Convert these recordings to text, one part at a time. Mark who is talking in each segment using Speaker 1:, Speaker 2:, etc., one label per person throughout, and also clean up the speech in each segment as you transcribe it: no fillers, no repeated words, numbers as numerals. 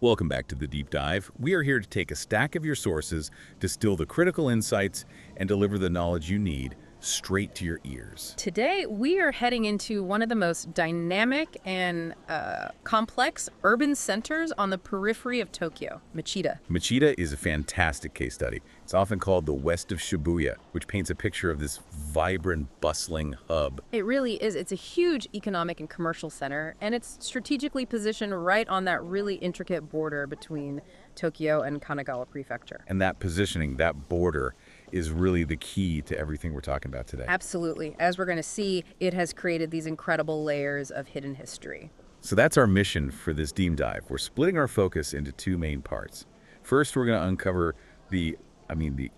Speaker 1: Welcome back to the Deep Dive. We are here to take a stack of your sources, distill the critical insights, and deliver the knowledge you need straight to your ears.
Speaker 2: Today, we are heading into one of the most dynamic and complex urban centers on the periphery of Tokyo, Machida.
Speaker 1: Machida is a fantastic case study. It's often called the West of Shibuya, which paints a picture of this vibrant, bustling hub.
Speaker 2: It really is. It's a huge economic and commercial center, and it's strategically positioned right on that really intricate border between Tokyo and Kanagawa Prefecture.
Speaker 1: And that positioning, that border, is really the key to everything we're talking about today.
Speaker 2: Absolutely. As we're going to see, it has created these incredible layers of hidden history.
Speaker 1: So that's our mission for this deep dive. We're splitting our focus into two main parts. First, we're going to uncover the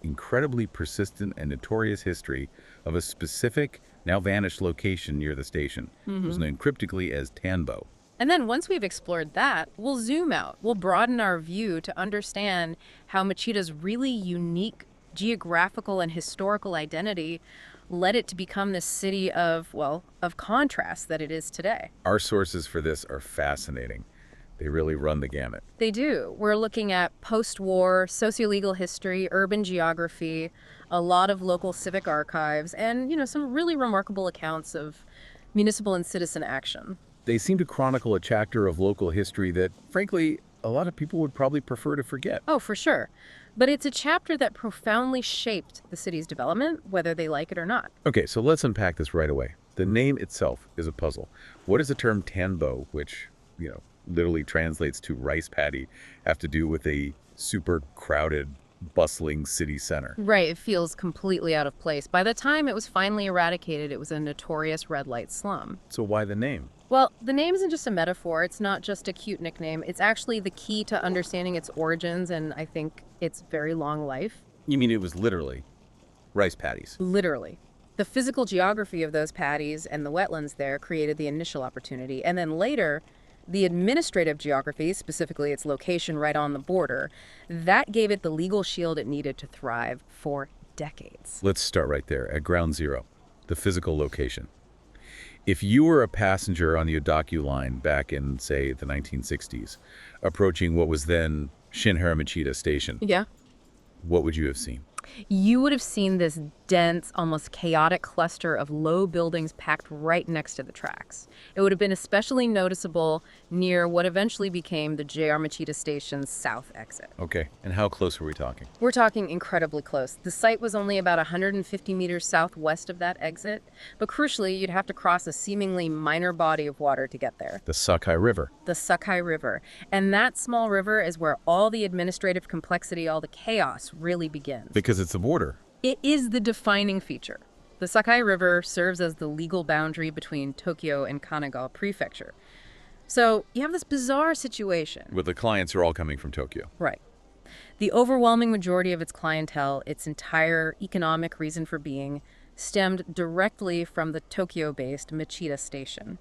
Speaker 1: incredibly persistent and notorious history of a specific, now vanished location near the station. It was known cryptically as Tanbo.
Speaker 2: And then once we've explored that, we'll zoom out. We'll broaden our view to understand how Machida's really unique geographical and historical identity led it to become this city of contrast that it is today.
Speaker 1: Our sources for this are fascinating. They really run the gamut.
Speaker 2: They do. We're looking at post-war sociolegal history, urban geography, a lot of local civic archives, and, some really remarkable accounts of municipal and citizen action.
Speaker 1: They seem to chronicle a chapter of local history that, frankly, a lot of people would probably prefer to forget.
Speaker 2: Oh, for sure. But it's a chapter that profoundly shaped the city's development, whether they like it or not.
Speaker 1: Okay, so let's unpack this right away. The name itself is a puzzle. What does the term Tanbo, which, literally translates to rice paddy, have to do with a super crowded, bustling city center?
Speaker 2: Right, it feels completely out of place. By the time it was finally eradicated, it was a notorious red light slum.
Speaker 1: So why the name?
Speaker 2: Well, the name isn't just a metaphor. It's not just a cute nickname. It's actually the key to understanding its origins and I think its very long life.
Speaker 1: You mean it was literally rice paddies?
Speaker 2: Literally. The physical geography of those paddies and the wetlands there created the initial opportunity. And then later, the administrative geography, specifically its location right on the border, that gave it the legal shield it needed to thrive for decades.
Speaker 1: Let's start right there at ground zero, the physical location. If you were a passenger on the Odaku line back in, say, the 1960s, approaching what was then Shinjuku Machida Station, what would you have seen?
Speaker 2: You would have seen this dense, almost chaotic cluster of low buildings packed right next to the tracks. It would have been especially noticeable near what eventually became the JR Machida Station's south exit.
Speaker 1: Okay, and how close are we talking?
Speaker 2: We're talking incredibly close. The site was only about 150 meters southwest of that exit, but crucially, you'd have to cross a seemingly minor body of water to get there.
Speaker 1: The Sakai River.
Speaker 2: The Sakai River. And that small river is where all the administrative complexity, all the chaos really begins.
Speaker 1: Because it's the border.
Speaker 2: It is the defining feature. The Sakai River serves as the legal boundary between Tokyo and Kanagawa Prefecture. So you have this bizarre situation.
Speaker 1: With the clients who are all coming from Tokyo.
Speaker 2: Right. The overwhelming majority of its clientele, its entire economic reason for being, stemmed directly from the Tokyo-based Machida Station.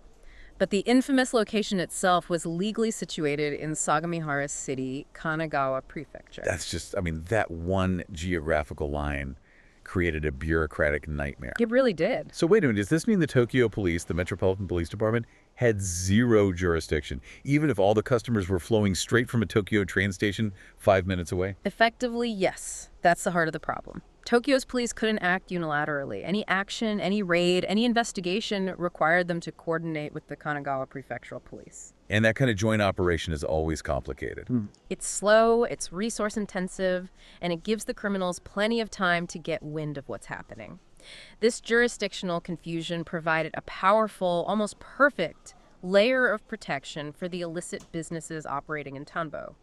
Speaker 2: But the infamous location itself was legally situated in Sagamihara City, Kanagawa Prefecture.
Speaker 1: That's just, that one geographical line created a bureaucratic nightmare.
Speaker 2: It really did.
Speaker 1: So wait a minute, does this mean the Tokyo Police, the Metropolitan Police Department, had zero jurisdiction, even if all the customers were flowing straight from a Tokyo train station 5 minutes away?
Speaker 2: Effectively, yes. That's the heart of the problem. Tokyo's police couldn't act unilaterally. Any action, any raid, any investigation required them to coordinate with the Kanagawa Prefectural Police.
Speaker 1: And that kind of joint operation is always complicated.
Speaker 2: It's slow, it's resource intensive, and it gives the criminals plenty of time to get wind of what's happening. This jurisdictional confusion provided a powerful, almost perfect layer of protection for the illicit businesses operating in Tanbo.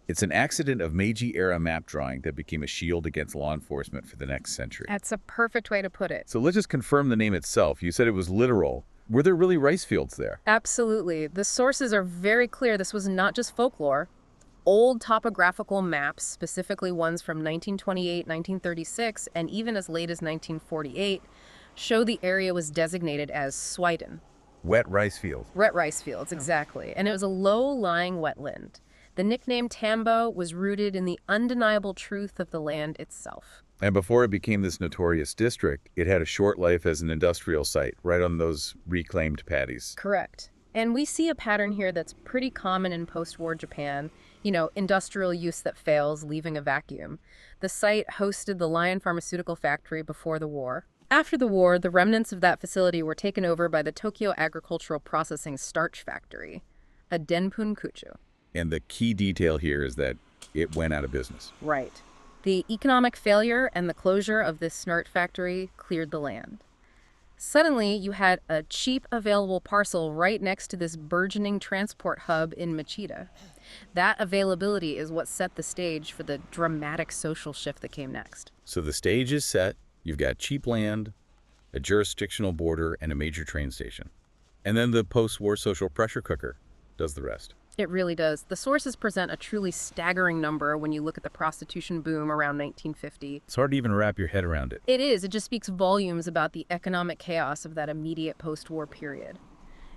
Speaker 1: It's an accident of Meiji-era map drawing that became a shield against law enforcement for the next century.
Speaker 2: That's a perfect way to put it.
Speaker 1: So let's just confirm the name itself. You said it was literal. Were there really rice fields there?
Speaker 2: Absolutely. The sources are very clear. This was not just folklore. Old topographical maps, specifically ones from 1928, 1936, and even as late as 1948, show the area was designated as Swiden.
Speaker 1: Wet rice fields.
Speaker 2: Wet rice fields, exactly. And it was a low-lying wetland. The nickname Tanbo was rooted in the undeniable truth of the land itself.
Speaker 1: And before it became this notorious district, it had a short life as an industrial site, right on those reclaimed paddies.
Speaker 2: Correct. And we see a pattern here that's pretty common in post-war Japan. industrial use that fails, leaving a vacuum. The site hosted the Lion Pharmaceutical Factory before the war. After the war, the remnants of that facility were taken over by the Tokyo Agricultural Processing Starch Factory, a Denpunkuchu.
Speaker 1: And the key detail here is that it went out of business.
Speaker 2: Right. The economic failure and the closure of this snart factory cleared the land. Suddenly, you had a cheap available parcel right next to this burgeoning transport hub in Machida. That availability is what set the stage for the dramatic social shift that came next.
Speaker 1: So the stage is set. You've got cheap land, a jurisdictional border, and a major train station. And then the post-war social pressure cooker does the rest.
Speaker 2: It really does. The sources present a truly staggering number when you look at the prostitution boom around 1950.
Speaker 1: It's hard to even wrap your head around it.
Speaker 2: It is. It just speaks volumes about the economic chaos of that immediate post-war period.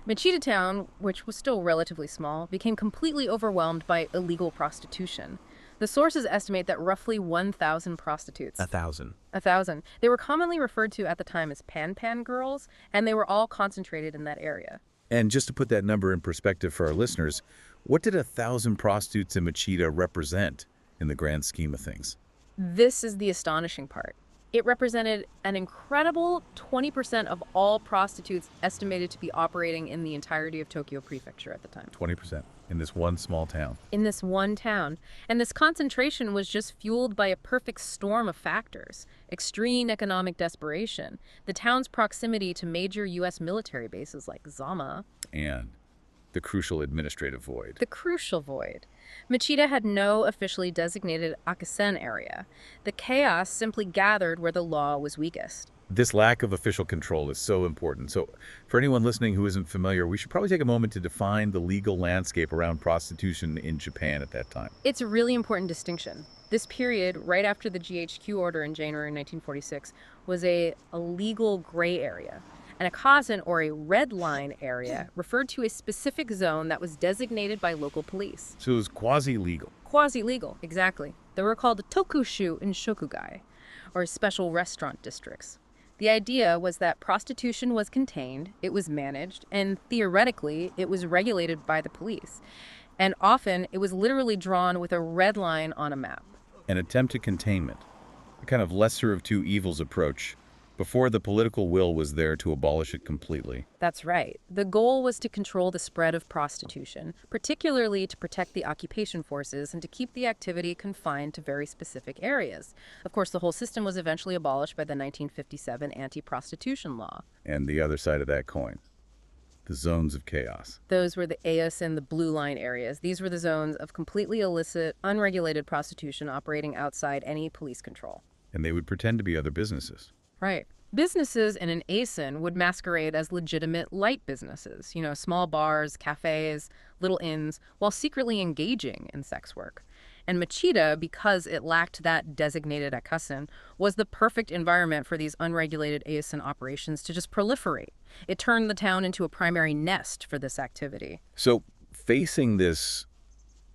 Speaker 2: Machida town, which was still relatively small, became completely overwhelmed by illegal prostitution. The sources estimate that roughly 1,000 prostitutes.
Speaker 1: 1,000.
Speaker 2: 1,000. They were commonly referred to at the time as pan-pan girls, and they were all concentrated in that area.
Speaker 1: And just to put that number in perspective for our listeners, what did 1,000 prostitutes in Machida represent in the grand scheme of things?
Speaker 2: This is the astonishing part. It represented an incredible 20% of all prostitutes estimated to be operating in the entirety of Tokyo Prefecture at the time.
Speaker 1: 20% in this one small town.
Speaker 2: In this one town. And this concentration was just fueled by a perfect storm of factors. Extreme economic desperation, the town's proximity to major U.S. military bases like Zama,
Speaker 1: and the crucial administrative void.
Speaker 2: The crucial void. Machida had no officially designated Akasen area. The chaos simply gathered where the law was weakest.
Speaker 1: This lack of official control is so important. So for anyone listening who isn't familiar, we should probably take a moment to define the legal landscape around prostitution in Japan at that time.
Speaker 2: It's a really important distinction. This period, right after the GHQ order in January 1946, was a legal gray area. And akasen, or a red line area, referred to a specific zone that was designated by local police.
Speaker 1: So it was quasi-legal.
Speaker 2: Quasi-legal, exactly. They were called tokushu and shokugai, or special restaurant districts. The idea was that prostitution was contained, it was managed, and theoretically, it was regulated by the police. And often, it was literally drawn with a red line on a map.
Speaker 1: An attempt at containment, a kind of lesser of two evils approach, before the political will was there to abolish it completely.
Speaker 2: That's right. The goal was to control the spread of prostitution, particularly to protect the occupation forces and to keep the activity confined to very specific areas. Of course, the whole system was eventually abolished by the 1957 anti-prostitution law.
Speaker 1: And the other side of that coin, the zones of chaos.
Speaker 2: Those were the AS and the blue line areas. These were the zones of completely illicit, unregulated prostitution operating outside any police control.
Speaker 1: And they would pretend to be other businesses.
Speaker 2: Right. Businesses in an ASIN would masquerade as legitimate light businesses, small bars, cafes, little inns, while secretly engaging in sex work. And Machida, because it lacked that designated akasen, was the perfect environment for these unregulated ASIN operations to just proliferate. It turned the town into a primary nest for this activity.
Speaker 1: So facing this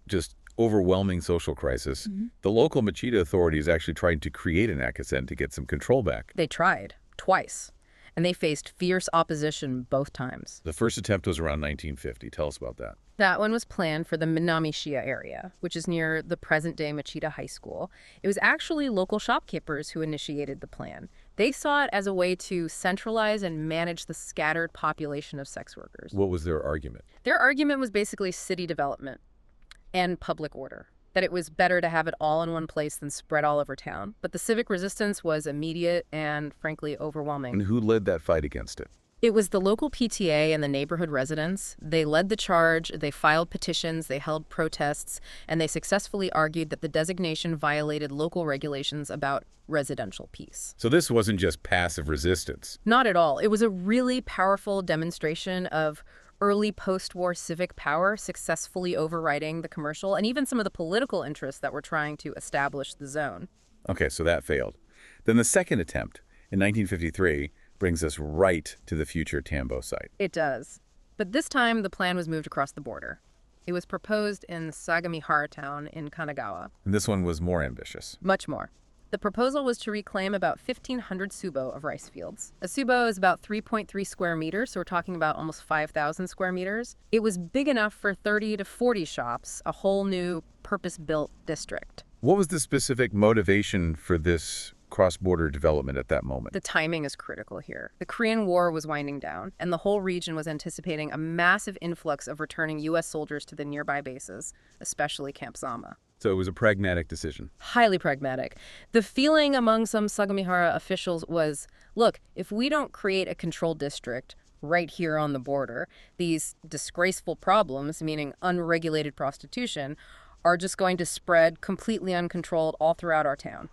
Speaker 1: just overwhelming social crisis, the local Machida authorities actually tried to create an akasen to get some control back.
Speaker 2: They tried, twice, and they faced fierce opposition both times.
Speaker 1: The first attempt was around 1950. Tell us about that.
Speaker 2: That one was planned for the Minamishiya area, which is near the present-day Machida High School. It was actually local shopkeepers who initiated the plan. They saw it as a way to centralize and manage the scattered population of sex workers.
Speaker 1: What was their argument?
Speaker 2: Their argument was basically city development and public order, that it was better to have it all in one place than spread all over town. But the civic resistance was immediate and, frankly, overwhelming.
Speaker 1: And who led that fight against it?
Speaker 2: It was the local PTA and the neighborhood residents. They led the charge, they filed petitions, they held protests, and they successfully argued that the designation violated local regulations about residential peace.
Speaker 1: So this wasn't just passive resistance.
Speaker 2: Not at all. It was a really powerful demonstration of early post-war civic power successfully overriding the commercial and even some of the political interests that were trying to establish the zone.
Speaker 1: Okay, so that failed. Then the second attempt, in 1953, brings us right to the future Tanbo site.
Speaker 2: It does. But this time, the plan was moved across the border. It was proposed in Sagamihara town in Kanagawa.
Speaker 1: And this one was more ambitious.
Speaker 2: Much more. The proposal was to reclaim about 1,500 tsubo of rice fields. A tsubo is about 3.3 square meters, so we're talking about almost 5,000 square meters. It was big enough for 30 to 40 shops, a whole new purpose-built district.
Speaker 1: What was the specific motivation for this cross-border development at that moment?
Speaker 2: The timing is critical here. The Korean War was winding down, and the whole region was anticipating a massive influx of returning U.S. soldiers to the nearby bases, especially Camp Zama.
Speaker 1: So it was a pragmatic decision.
Speaker 2: Highly pragmatic. The feeling among some Sagamihara officials was, look, if we don't create a controlled district right here on the border, these disgraceful problems, meaning unregulated prostitution, are just going to spread completely uncontrolled all throughout our town.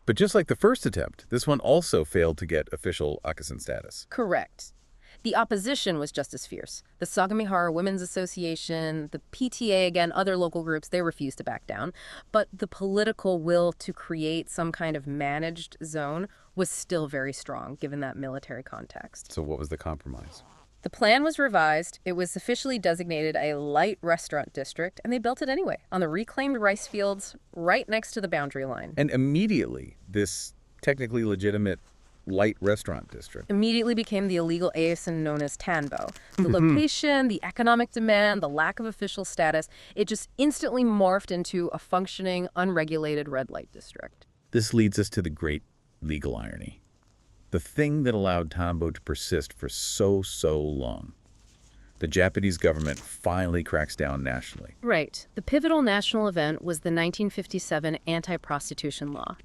Speaker 1: But just like the first attempt, this one also failed to get official Akasen status.
Speaker 2: Correct. The opposition was just as fierce. The Sagamihara Women's Association, the PTA, again, other local groups, they refused to back down. But the political will to create some kind of managed zone was still very strong, given that military context.
Speaker 1: So what was the compromise?
Speaker 2: The plan was revised. It was officially designated a light restaurant district, and they built it anyway, on the reclaimed rice fields right next to the boundary line.
Speaker 1: And immediately, this technically legitimate light restaurant district
Speaker 2: immediately became the illegal ASIN known as Tanbo. The location, the economic demand, the lack of official status, it just instantly morphed into a functioning, unregulated red light district.
Speaker 1: This leads us to the great legal irony. The thing that allowed Tanbo to persist for so long. The Japanese government finally cracks down nationally.
Speaker 2: Right. The pivotal national event was the 1957 anti-prostitution law.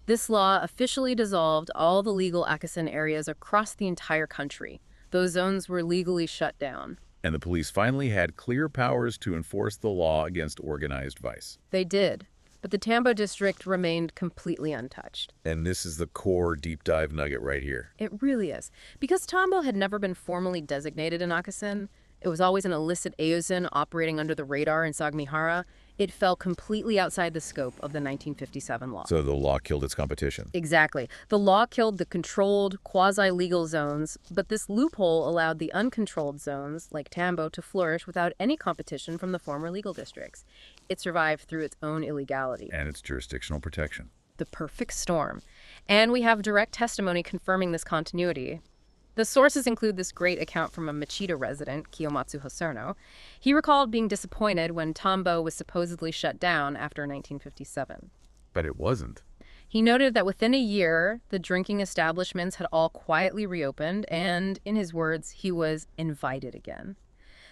Speaker 2: This law officially dissolved all the legal Akasen areas across the entire country. Those zones were legally shut down.
Speaker 1: And the police finally had clear powers to enforce the law against organized vice.
Speaker 2: They did. But the Tanbo district remained completely untouched.
Speaker 1: And this is the core deep dive nugget right here.
Speaker 2: It really is. Because Tanbo had never been formally designated an Akasen, it was always an illicit AOSIN operating under the radar in Sagamihara, it fell completely outside the scope of the 1957 law.
Speaker 1: So the law killed its competition.
Speaker 2: Exactly. The law killed the controlled, quasi-legal zones, but this loophole allowed the uncontrolled zones, like Tanbo, to flourish without any competition from the former legal districts. It survived through its own illegality.
Speaker 1: And its jurisdictional protection.
Speaker 2: The perfect storm. And we have direct testimony confirming this continuity. The sources include this great account from a Machida resident, Kiyomatsu Hosono. He recalled being disappointed when Tanbo was supposedly shut down after 1957.
Speaker 1: But it wasn't.
Speaker 2: He noted that within a year, the drinking establishments had all quietly reopened, and, in his words, he was invited again.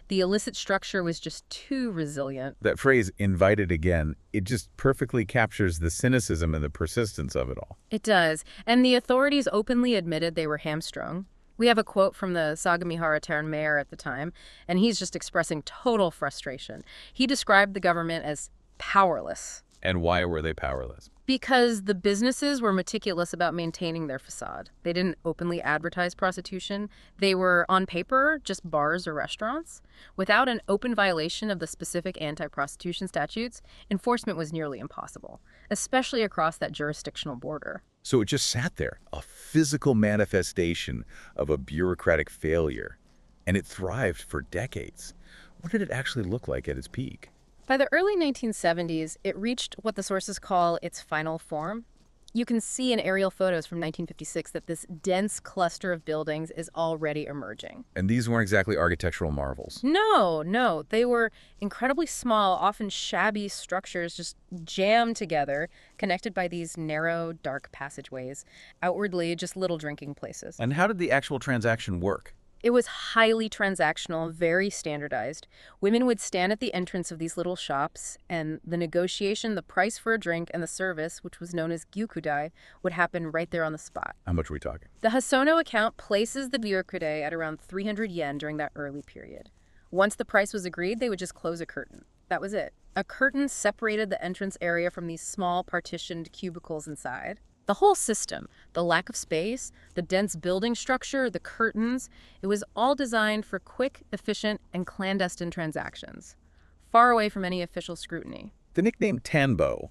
Speaker 2: The illicit structure was just too resilient.
Speaker 1: That phrase, invited again, it just perfectly captures the cynicism and the persistence of it all.
Speaker 2: It does, and the authorities openly admitted they were hamstrung. We have a quote from the Sagamihara town mayor at the time, and he's just expressing total frustration. He described the government as powerless.
Speaker 1: And why were they powerless?
Speaker 2: Because the businesses were meticulous about maintaining their facade. They didn't openly advertise prostitution. They were, on paper, just bars or restaurants. Without an open violation of the specific anti-prostitution statutes, enforcement was nearly impossible, especially across that jurisdictional border.
Speaker 1: So it just sat there, a physical manifestation of a bureaucratic failure, and it thrived for decades. What did it actually look like at its peak?
Speaker 2: By the early 1970s, it reached what the sources call its final form. You can see in aerial photos from 1956 that this dense cluster of buildings is already emerging.
Speaker 1: And these weren't exactly architectural marvels.
Speaker 2: No. They were incredibly small, often shabby structures just jammed together, connected by these narrow, dark passageways. Outwardly, just little drinking places.
Speaker 1: And how did the actual transaction work?
Speaker 2: It was highly transactional, very standardized. Women would stand at the entrance of these little shops, and the negotiation, the price for a drink, and the service, which was known as gyukudai, would happen right there on the spot.
Speaker 1: How much are we talking?
Speaker 2: The Hosono account places the gyukudai at around 300 yen during that early period. Once the price was agreed, they would just close a curtain. That was it. A curtain separated the entrance area from these small partitioned cubicles inside. The whole system, the lack of space, the dense building structure, the curtains, it was all designed for quick, efficient, and clandestine transactions, far away from any official scrutiny.
Speaker 1: The nickname Tanbo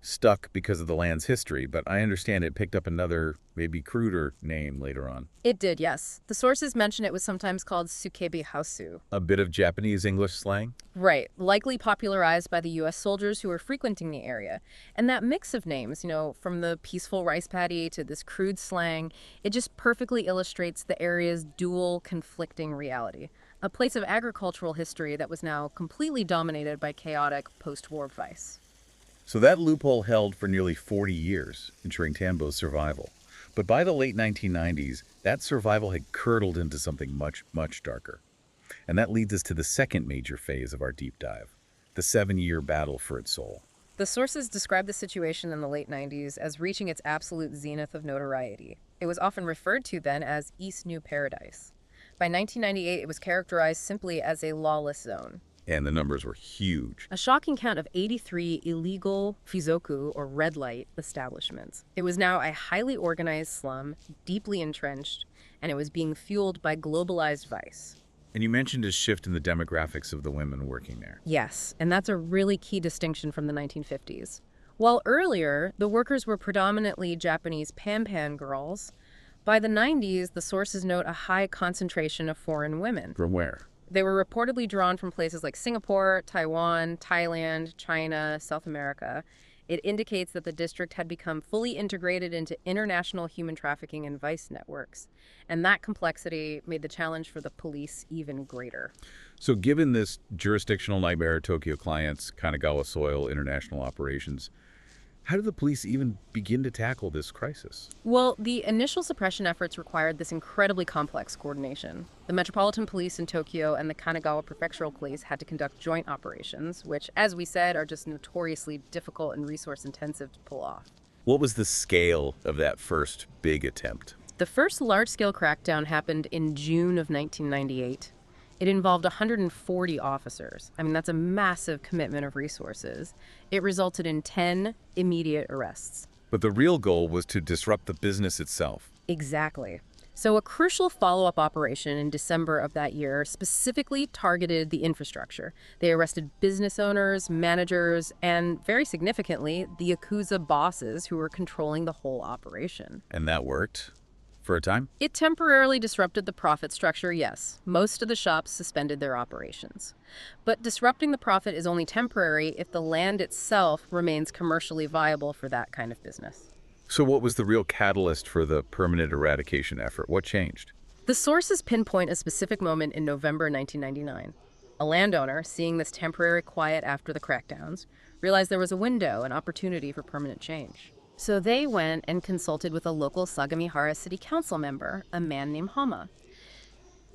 Speaker 1: stuck because of the land's history, but I understand it picked up another, maybe cruder name later on.
Speaker 2: It did, yes. The sources mention it was sometimes called Sukebi Hausu.
Speaker 1: A bit of Japanese English slang?
Speaker 2: Right, likely popularized by the U.S. soldiers who were frequenting the area. And that mix of names, from the peaceful rice paddy to this crude slang, it just perfectly illustrates the area's dual, conflicting reality. A place of agricultural history that was now completely dominated by chaotic post-war vice.
Speaker 1: So that loophole held for nearly 40 years, ensuring Tanbo's survival. But by the late 1990s, that survival had curdled into something much, much darker. And that leads us to the second major phase of our deep dive, the 7-year battle for its soul.
Speaker 2: The sources describe the situation in the late 90s as reaching its absolute zenith of notoriety. It was often referred to then as East New Paradise. By 1998, it was characterized simply as a lawless zone.
Speaker 1: And the numbers were huge.
Speaker 2: A shocking count of 83 illegal fizoku, or red light, establishments. It was now a highly organized slum, deeply entrenched, and it was being fueled by globalized vice.
Speaker 1: And you mentioned a shift in the demographics of the women working there.
Speaker 2: Yes, and that's a really key distinction from the 1950s. While earlier, the workers were predominantly Japanese pan girls, by the 90s, the sources note a high concentration of foreign women.
Speaker 1: From where?
Speaker 2: They were reportedly drawn from places like Singapore, Taiwan, Thailand, China, South America. It indicates that the district had become fully integrated into international human trafficking and vice networks. And that complexity made the challenge for the police even greater.
Speaker 1: So given this jurisdictional nightmare, Tokyo clients, Kanagawa soil, international operations, how did the police even begin to tackle this crisis?
Speaker 2: Well, the initial suppression efforts required this incredibly complex coordination. The Metropolitan Police in Tokyo and the Kanagawa Prefectural Police had to conduct joint operations, which, as we said, are just notoriously difficult and resource-intensive to pull off.
Speaker 1: What was the scale of that first big attempt?
Speaker 2: The first large-scale crackdown happened in June of 1998. It involved 140 officers. I mean, that's a massive commitment of resources. It resulted in 10 immediate arrests.
Speaker 1: But the real goal was to disrupt the business itself.
Speaker 2: Exactly. So a crucial follow-up operation in December of that year specifically targeted the infrastructure. They arrested business owners, managers, and very significantly, the Yakuza bosses who were controlling the whole operation.
Speaker 1: And that worked? For a time?
Speaker 2: It temporarily disrupted the profit structure, yes. Most of the shops suspended their operations. But disrupting the profit is only temporary if the land itself remains commercially viable for that kind of business.
Speaker 1: So what was the real catalyst for the permanent eradication effort? What changed?
Speaker 2: The sources pinpoint a specific moment in November 1999. A landowner, seeing this temporary quiet after the crackdowns, realized there was a window, an opportunity for permanent change. So they went and consulted with a local Sagamihara City Council member, a man named Hama.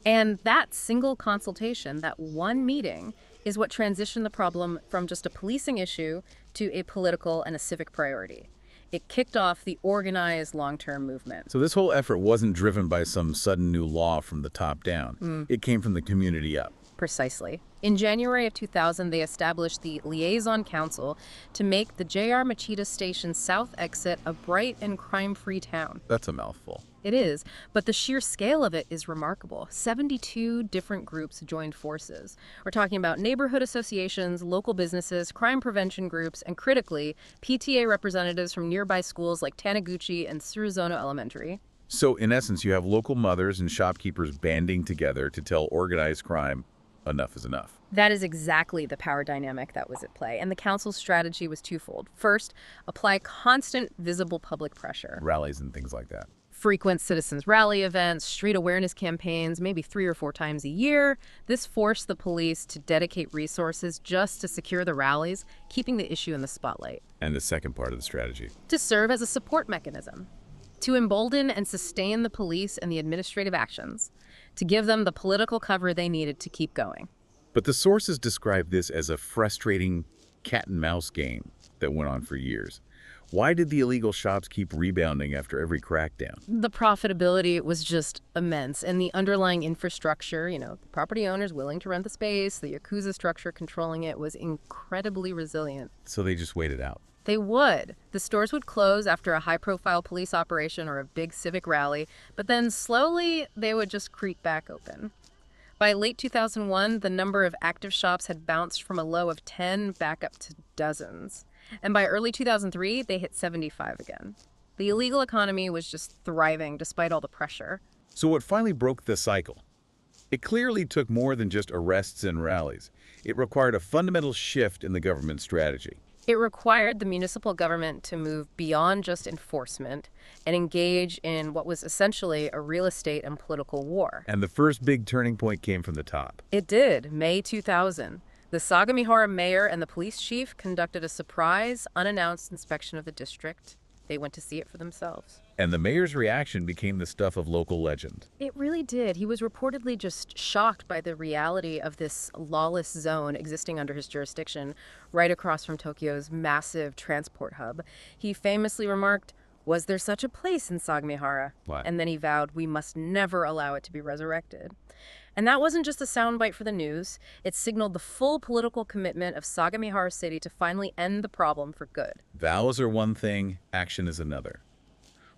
Speaker 2: And that single consultation, that one meeting, is what transitioned the problem from just a policing issue to a political and a civic priority. It kicked off the organized long-term movement.
Speaker 1: So this whole effort wasn't driven by some sudden new law from the top down. It came from the community up.
Speaker 2: Precisely. In January of 2000, they established the Liaison Council to make the JR Machida Station South exit a bright and crime-free town.
Speaker 1: That's a mouthful.
Speaker 2: It is, but the sheer scale of it is remarkable. 72 different groups joined forces. We're talking about neighborhood associations, local businesses, crime prevention groups, and critically, PTA representatives from nearby schools like Taniguchi and Tsuruzono Elementary.
Speaker 1: So in essence, you have local mothers and shopkeepers banding together to tell organized crime, enough is enough.
Speaker 2: That is exactly the power dynamic that was at play, and the council's strategy was twofold. First, apply constant, visible public pressure.
Speaker 1: Rallies and things like that.
Speaker 2: Frequent citizens' rally events, street awareness campaigns, maybe 3 or 4 times a year. This forced the police to dedicate resources just to secure the rallies, keeping the issue in the spotlight.
Speaker 1: And the second part of the strategy.
Speaker 2: To serve as a support mechanism. To embolden and sustain the police and the administrative actions. To give them the political cover they needed to keep going.
Speaker 1: But the sources describe this as a frustrating cat-and-mouse game that went on for years. Why did the illegal shops keep rebounding after every crackdown?
Speaker 2: The profitability was just immense, and the underlying infrastructure, the property owners willing to rent the space, the Yakuza structure controlling it, was incredibly resilient.
Speaker 1: So they just waited out.
Speaker 2: They would. The stores would close after a high-profile police operation or a big civic rally, but then slowly they would just creep back open. By late 2001, the number of active shops had bounced from a low of 10 back up to dozens. And by early 2003, they hit 75 again. The illegal economy was just thriving despite all the pressure.
Speaker 1: So what finally broke the cycle? It clearly took more than just arrests and rallies. It required a fundamental shift in the government strategy.
Speaker 2: It required the municipal government to move beyond just enforcement and engage in what was essentially a real estate and political war.
Speaker 1: And the first big turning point came from the top.
Speaker 2: It did, May 2000. The Sagamihara mayor and the police chief conducted a surprise, unannounced inspection of the district. They went to see it for themselves.
Speaker 1: And the mayor's reaction became the stuff of local legend.
Speaker 2: It really did. He was reportedly just shocked by the reality of this lawless zone existing under his jurisdiction right across from Tokyo's massive transport hub. He famously remarked, "Was there such a place in Sagamihara?"
Speaker 1: What?
Speaker 2: And then he vowed, "We must never allow it to be resurrected." And that wasn't just a soundbite for the news. It signaled the full political commitment of Sagamihara City to finally end the problem for good.
Speaker 1: Vows are one thing, action is another.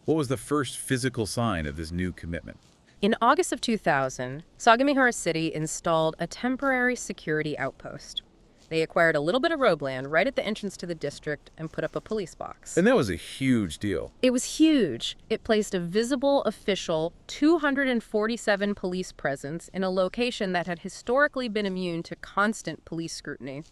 Speaker 1: What was the first physical sign of this new commitment?
Speaker 2: In August of 2000, Sagamihara City installed a temporary security outpost. They acquired a little bit of roadland right at the entrance to the district and put up a police box.
Speaker 1: And that was a huge deal.
Speaker 2: It was huge. It placed a visible, official 247 police presence in a location that had historically been immune to constant police scrutiny.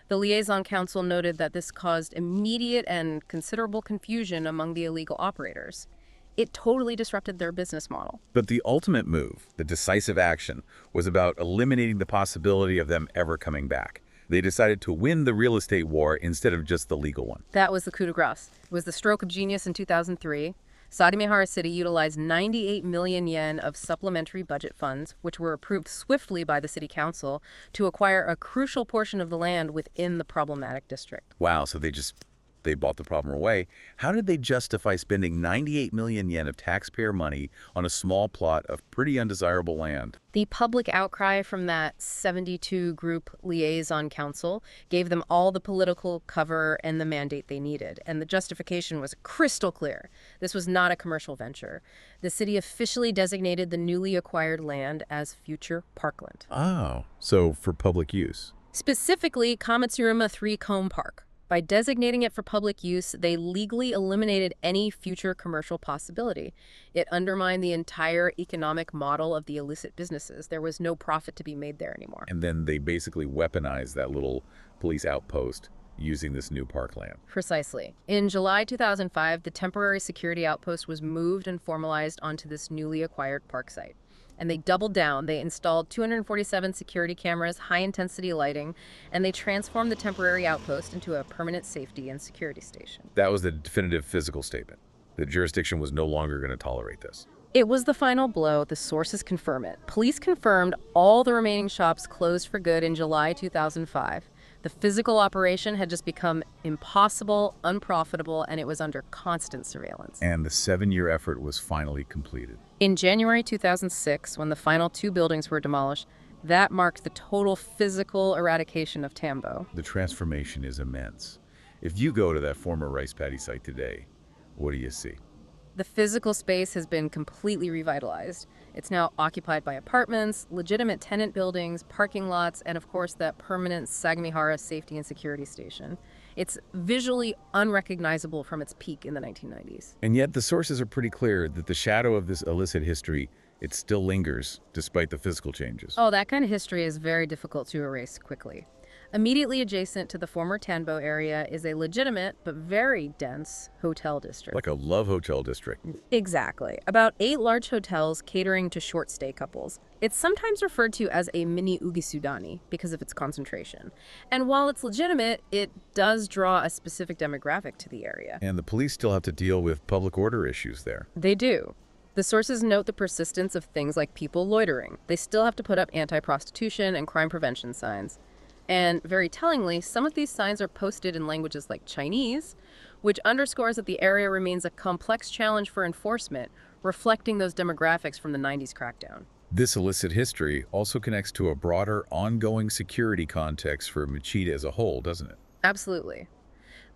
Speaker 2: The liaison council noted that this caused immediate and considerable confusion among the illegal operators. It totally disrupted their business model.
Speaker 1: But the ultimate move, the decisive action, was about eliminating the possibility of them ever coming back. They decided to win the real estate war instead of just the legal one.
Speaker 2: That was the coup de grace. It was the stroke of genius in 2003. Sagamihara City utilized 98 million yen of supplementary budget funds, which were approved swiftly by the city council, to acquire a crucial portion of the land within the problematic district.
Speaker 1: Wow, so they bought the problem away. How did they justify spending 98 million yen of taxpayer money on a small plot of pretty undesirable land?
Speaker 2: The public outcry from that 72-group liaison council gave them all the political cover and the mandate they needed, and the justification was crystal clear. This was not a commercial venture. The city officially designated the newly acquired land as future parkland.
Speaker 1: Oh, so for public use.
Speaker 2: Specifically, Kamatsuruma 3-Comb Park. By designating it for public use, they legally eliminated any future commercial possibility. It undermined the entire economic model of the illicit businesses. There was no profit to be made there anymore.
Speaker 1: And then they basically weaponized that little police outpost using this new parkland.
Speaker 2: Precisely. In July 2005, the temporary security outpost was moved and formalized onto this newly acquired park site. And they doubled down. They installed 247 security cameras, high-intensity lighting, and they transformed the temporary outpost into a permanent safety and security station.
Speaker 1: That was the definitive physical statement. The jurisdiction was no longer going to tolerate this.
Speaker 2: It was the final blow. The sources confirm it. Police confirmed all the remaining shops closed for good in July 2005. The physical operation had just become impossible, unprofitable, and it was under constant surveillance.
Speaker 1: And the 7-year effort was finally completed.
Speaker 2: In January 2006, when the final 2 buildings were demolished, that marked the total physical eradication of Tanbo.
Speaker 1: The transformation is immense. If you go to that former rice paddy site today, what do you see?
Speaker 2: The physical space has been completely revitalized. It's now occupied by apartments, legitimate tenant buildings, parking lots, and of course that permanent Sagamihara safety and security station. It's visually unrecognizable from its peak in the 1990s.
Speaker 1: And yet the sources are pretty clear that the shadow of this illicit history, it still lingers despite the physical changes.
Speaker 2: Oh, that kind of history is very difficult to erase quickly. Immediately adjacent to the former Tanbo area is a legitimate but very dense hotel district.
Speaker 1: Like a love hotel district.
Speaker 2: Exactly. About 8 large hotels catering to short stay couples. It's sometimes referred to as a mini Ugisudani because of its concentration. And while it's legitimate, it does draw a specific demographic to the area.
Speaker 1: And the police still have to deal with public order issues there.
Speaker 2: They do. The sources note the persistence of things like people loitering. They still have to put up anti-prostitution and crime prevention signs. And very tellingly, some of these signs are posted in languages like Chinese, which underscores that the area remains a complex challenge for enforcement, reflecting those demographics from the 90s crackdown.
Speaker 1: This illicit history also connects to a broader, ongoing security context for Machida as a whole, doesn't it?
Speaker 2: Absolutely.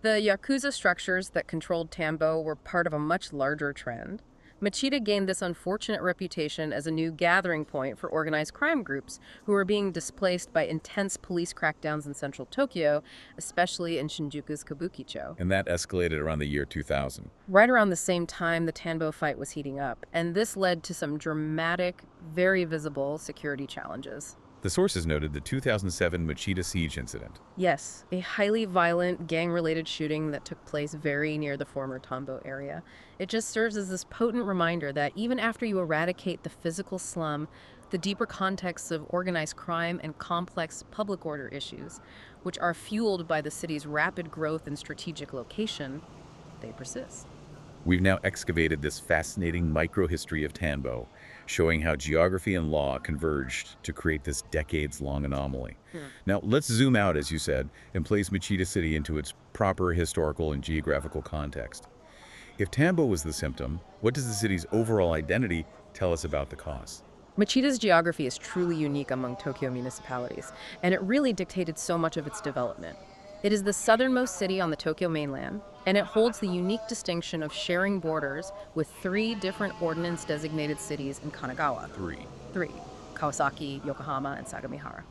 Speaker 2: The Yakuza structures that controlled Tanbo were part of a much larger trend. Machida gained this unfortunate reputation as a new gathering point for organized crime groups who were being displaced by intense police crackdowns in central Tokyo, especially in Shinjuku's Kabukicho.
Speaker 1: And that escalated around the year 2000.
Speaker 2: Right around the same time, the Tanbo fight was heating up, and this led to some dramatic, very visible security challenges.
Speaker 1: The sources noted the 2007 Machida siege incident.
Speaker 2: Yes, a highly violent, gang-related shooting that took place very near the former Tanbo area. It just serves as this potent reminder that even after you eradicate the physical slum, the deeper contexts of organized crime and complex public order issues, which are fueled by the city's rapid growth and strategic location, they persist.
Speaker 1: We've now excavated this fascinating microhistory of Tanbo, showing how geography and law converged to create this decades-long anomaly. Now, let's zoom out, as you said, and place Machida City into its proper historical and geographical context. If Tanbo was the symptom, what does the city's overall identity tell us about the cause?
Speaker 2: Machida's geography is truly unique among Tokyo municipalities, and it really dictated so much of its development. It is the southernmost city on the Tokyo mainland, and it holds the unique distinction of sharing borders with 3 different ordinance-designated cities in Kanagawa. Three: Kawasaki, Yokohama, and Sagamihara.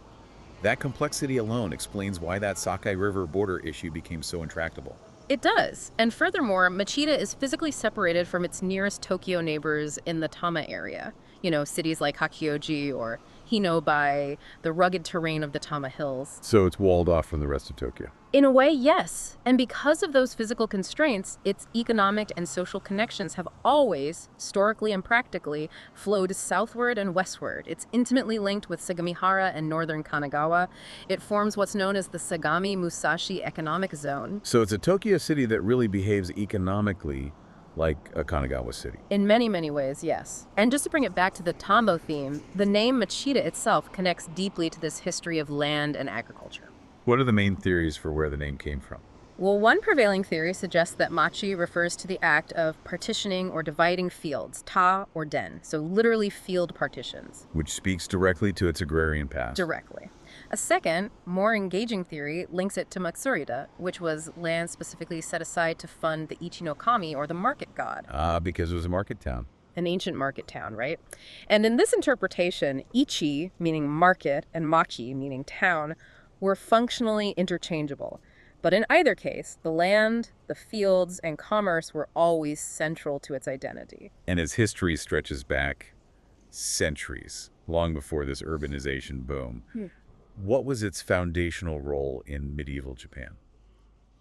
Speaker 1: That complexity alone explains why that Sakai River border issue became so intractable.
Speaker 2: It does, and furthermore, Machida is physically separated from its nearest Tokyo neighbors in the Tama area. You know, cities like Hakioji or Hino by the rugged terrain of the Tama Hills.
Speaker 1: So it's walled off from the rest of Tokyo.
Speaker 2: In a way, yes. And because of those physical constraints, its economic and social connections have always, historically and practically, flowed southward and westward. It's intimately linked with Sagamihara and northern Kanagawa. It forms what's known as the Sagami-Musashi Economic Zone.
Speaker 1: So it's a Tokyo city that really behaves economically like a Kanagawa city.
Speaker 2: In many, many ways, yes. And just to bring it back to the Tanbo theme, the name Machida itself connects deeply to this history of land and agriculture.
Speaker 1: What are the main theories for where the name came from?
Speaker 2: Well, one prevailing theory suggests that machi refers to the act of partitioning or dividing fields, ta or den, so literally field partitions.
Speaker 1: Which speaks directly to its agrarian past.
Speaker 2: Directly. A second, more engaging theory links it to Matsurida, which was land specifically set aside to fund the Ichi-no-kami, or the market god.
Speaker 1: Because it was a market town.
Speaker 2: An ancient market town, right? And in this interpretation, Ichi, meaning market, and machi, meaning town, were functionally interchangeable. But in either case, the land, the fields, and commerce were always central to its identity.
Speaker 1: And its history stretches back centuries, long before this urbanization boom. What was its foundational role in medieval Japan?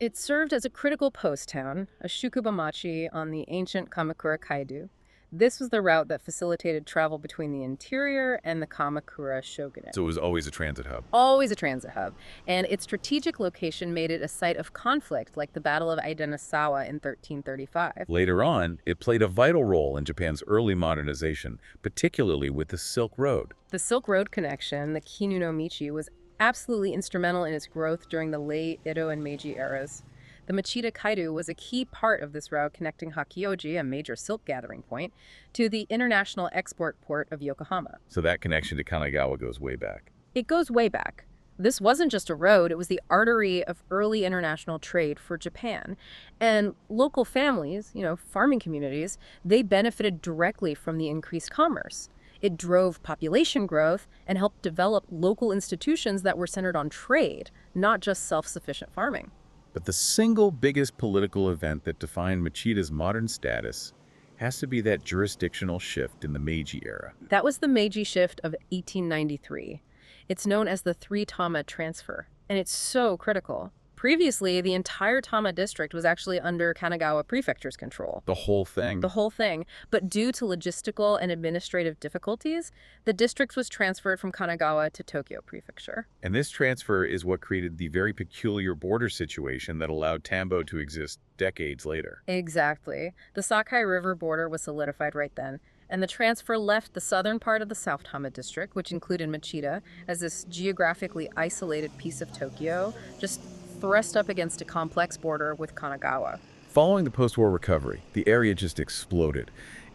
Speaker 2: It served as a critical post town, a shukubamachi on the ancient Kamakura Kaido. This was the route that facilitated travel between the interior and the Kamakura shogunate.
Speaker 1: So it was always a transit hub.
Speaker 2: Always a transit hub. And its strategic location made it a site of conflict, like the Battle of Aidenasawa in 1335.
Speaker 1: Later on, it played a vital role in Japan's early modernization, particularly with the Silk Road.
Speaker 2: The Silk Road connection, the Kinu no Michi, was absolutely instrumental in its growth during the late Edo and Meiji eras. The Machida Kaido was a key part of this route connecting Hakioji, a major silk gathering point, to the international export port of Yokohama.
Speaker 1: So that connection to Kanagawa goes way back.
Speaker 2: It goes way back. This wasn't just a road, it was the artery of early international trade for Japan. And local families, farming communities, they benefited directly from the increased commerce. It drove population growth and helped develop local institutions that were centered on trade, not just self-sufficient farming.
Speaker 1: But the single biggest political event that defined Machida's modern status has to be that jurisdictional shift in the Meiji era.
Speaker 2: That was the Meiji shift of 1893. It's known as the Three-Tama Transfer, and it's so critical. Previously, the entire Tama district was actually under Kanagawa Prefecture's control.
Speaker 1: The whole thing?
Speaker 2: The whole thing. But due to logistical and administrative difficulties, the district was transferred from Kanagawa to Tokyo Prefecture.
Speaker 1: And this transfer is what created the very peculiar border situation that allowed Tanbo to exist decades later.
Speaker 2: Exactly. The Sakai River border was solidified right then, and the transfer left the southern part of the South Tama district, which included Machida, as this geographically isolated piece of Tokyo, just thrust up against a complex border with Kanagawa.
Speaker 1: Following the post-war recovery, the area just exploded.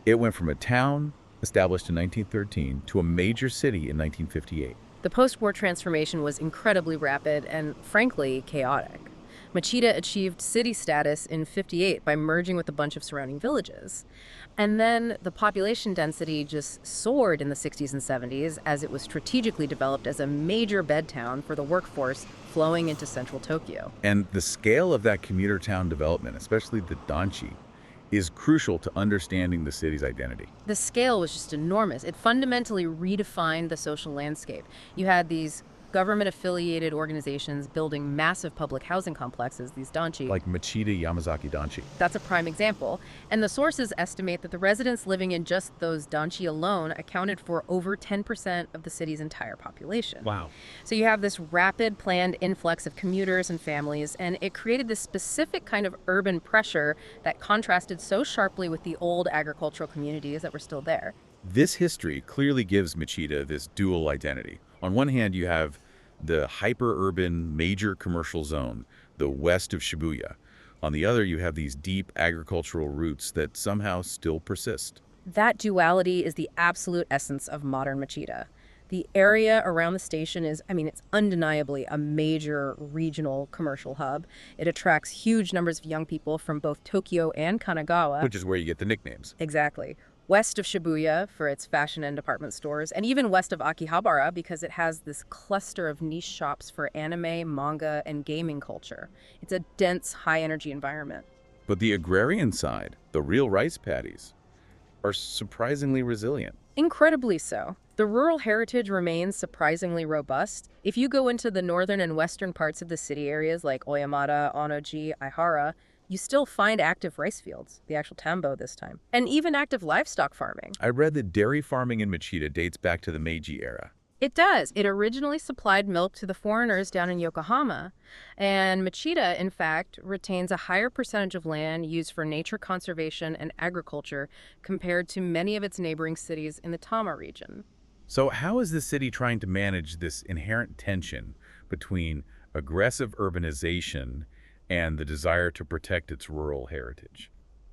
Speaker 1: It went from a town established in 1913 to a major city in 1958.
Speaker 2: The post-war transformation was incredibly rapid and, frankly, chaotic. Machida achieved city status in 58 by merging with a bunch of surrounding villages. And then the population density just soared in the 60s and 70s as it was strategically developed as a major bed town for the workforce flowing into central Tokyo.
Speaker 1: And the scale of that commuter town development, especially the danchi, is crucial to understanding the city's identity.
Speaker 2: The scale was just enormous. It fundamentally redefined the social landscape. You had these government-affiliated organizations building massive public housing complexes, these danchi.
Speaker 1: Like Machida Yamazaki danchi.
Speaker 2: That's a prime example. And the sources estimate that the residents living in just those danchi alone accounted for over 10% of the city's entire population.
Speaker 3: Wow.
Speaker 2: So you have this rapid planned influx of commuters and families, and it created this specific kind of urban pressure that contrasted so sharply with the old agricultural communities that were still there.
Speaker 1: This history clearly gives Machida this dual identity. On one hand, you have the hyper-urban major commercial zone, the west of Shibuya. On the other, you have these deep agricultural roots that somehow still persist.
Speaker 2: That duality is the absolute essence of modern Machida. The area around the station is, it's undeniably a major regional commercial hub. It attracts huge numbers of young people from both Tokyo and Kanagawa.
Speaker 1: Which is where you get the nicknames.
Speaker 2: Exactly. West of Shibuya for its fashion and department stores, and even west of Akihabara because it has this cluster of niche shops for anime, manga, and gaming culture. It's a dense, high-energy environment.
Speaker 1: But the agrarian side, the real rice paddies, are surprisingly resilient.
Speaker 2: Incredibly so. The rural heritage remains surprisingly robust. If you go into the northern and western parts of the city areas like Oyamada, Onoji, Aihara, you still find active rice fields, the actual Tanbo this time, and even active livestock farming.
Speaker 1: I read that dairy farming in Machida dates back to the Meiji era.
Speaker 2: It does. It originally supplied milk to the foreigners down in Yokohama, and Machida, in fact, retains a higher percentage of land used for nature conservation and agriculture compared to many of its neighboring cities in the Tama region.
Speaker 1: So how is the city trying to manage this inherent tension between aggressive urbanization and the desire to protect its rural heritage?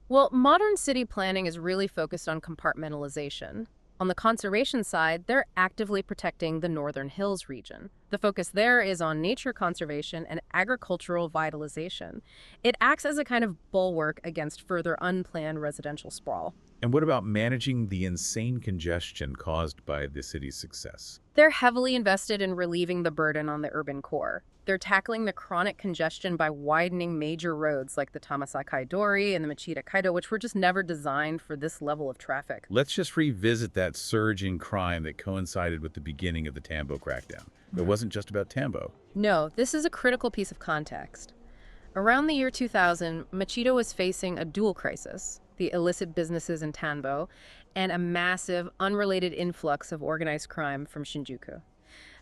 Speaker 2: Well, modern city planning is really focused on compartmentalization. On the conservation side, they're actively protecting the Northern Hills region. The focus there is on nature conservation and agricultural vitalization. It acts as a kind of bulwark against further unplanned residential sprawl.
Speaker 1: And what about managing the insane congestion caused by the city's success?
Speaker 2: They're heavily invested in relieving the burden on the urban core. They're tackling the chronic congestion by widening major roads like the Tamasakai-dori and the Machida-Kaido, which were just never designed for this level of traffic.
Speaker 1: Let's just revisit that surge in crime that coincided with the beginning of the Tanbo crackdown. It wasn't just about Tanbo.
Speaker 2: No, this is a critical piece of context. Around the year 2000, Machida was facing a dual crisis: the illicit businesses in Tanbo and a massive, unrelated influx of organized crime from Shinjuku.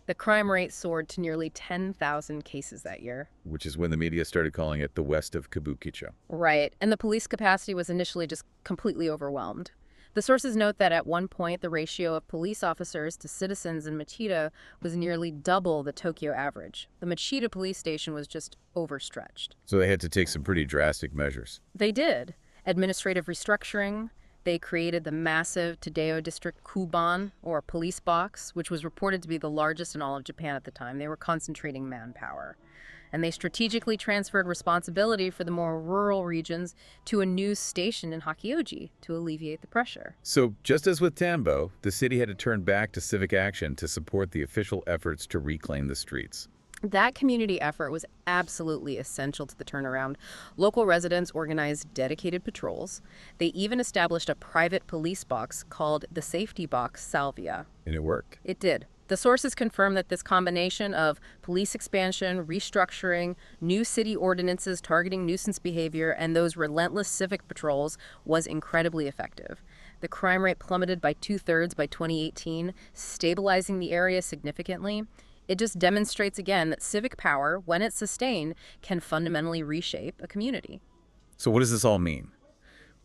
Speaker 2: The crime rate soared to nearly 10,000 cases that year.
Speaker 1: Which is when the media started calling it the west of Kabukicho.
Speaker 2: Right, and the police capacity was initially just completely overwhelmed. The sources note that at one point, the ratio of police officers to citizens in Machida was nearly double the Tokyo average. The Machida police station was just overstretched.
Speaker 1: So they had to take some pretty drastic measures.
Speaker 2: They did. Administrative restructuring. They created the massive Tadeo District Kuban, or police box, which was reported to be the largest in all of Japan at the time. They were concentrating manpower. And they strategically transferred responsibility for the more rural regions to a new station in Hakioji to alleviate the pressure.
Speaker 1: So just as with Tanbo, the city had to turn back to civic action to support the official efforts to reclaim the streets.
Speaker 2: That community effort was absolutely essential to the turnaround. Local residents organized dedicated patrols. They even established a private police box called the Safety Box Salvia.
Speaker 1: And it worked.
Speaker 2: It did. The sources confirm that this combination of police expansion, restructuring, new city ordinances targeting nuisance behavior, and those relentless civic patrols was incredibly effective. The crime rate plummeted by 2/3 by 2018, stabilizing the area significantly. It just demonstrates again that civic power, when it's sustained, can fundamentally reshape a community.
Speaker 1: So what does this all mean?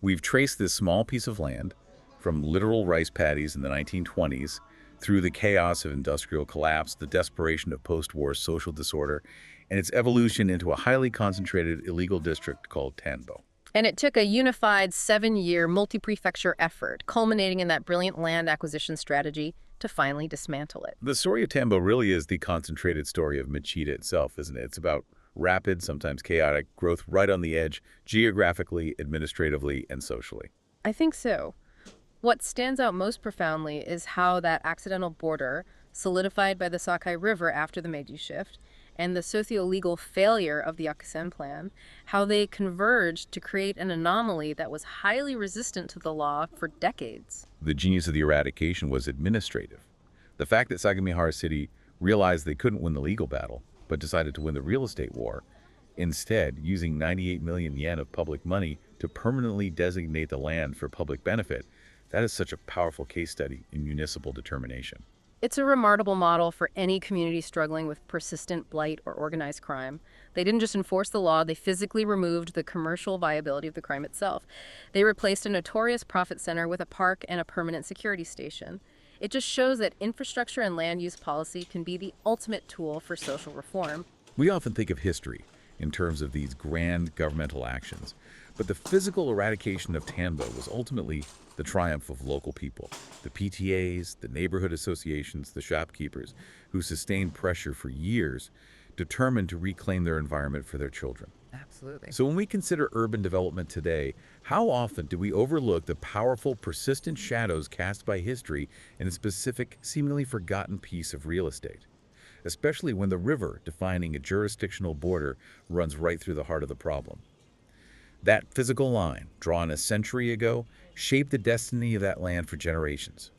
Speaker 1: We've traced this small piece of land from literal rice paddies in the 1920s through the chaos of industrial collapse, the desperation of post-war social disorder, and its evolution into a highly concentrated illegal district called Tanbo.
Speaker 2: And it took a unified 7-year multi-prefecture effort, culminating in that brilliant land acquisition strategy to finally dismantle it.
Speaker 1: The story of Tanbo really is the concentrated story of Machida itself, isn't it? It's about Rapid, sometimes chaotic, growth right on the edge, geographically, administratively, and socially.
Speaker 2: I think so. What stands out most profoundly is how that accidental border, solidified by the Sakai River after the Meiji shift, and the socio-legal failure of the Akusen plan, how they converged to create an anomaly that was highly resistant to the law for decades.
Speaker 1: The genius of the eradication was administrative. The fact that Sagamihara City realized they couldn't win the legal battle, but decided to win the real estate war, instead using 98 million yen of public money to permanently designate the land for public benefit, that is such a powerful case study in municipal determination.
Speaker 2: It's a remarkable model for any community struggling with persistent blight or organized crime. They didn't just enforce the law, they physically removed the commercial viability of the crime itself. They replaced a notorious profit center with a park and a permanent security station. It just shows that infrastructure and land use policy can be the ultimate tool for social reform.
Speaker 1: We often think of history in terms of these grand governmental actions, but the physical eradication of Tanbo was ultimately the triumph of local people, the PTAs, the neighborhood associations, the shopkeepers, who sustained pressure for years, determined to reclaim their environment for their children.
Speaker 2: Absolutely.
Speaker 1: So when we consider urban development today, how often do we overlook the powerful, persistent shadows cast by history in a specific, seemingly forgotten piece of real estate? Especially when the river, defining a jurisdictional border, runs right through the heart of the problem. That physical line, drawn a century ago, shaped the destiny of that land for generations.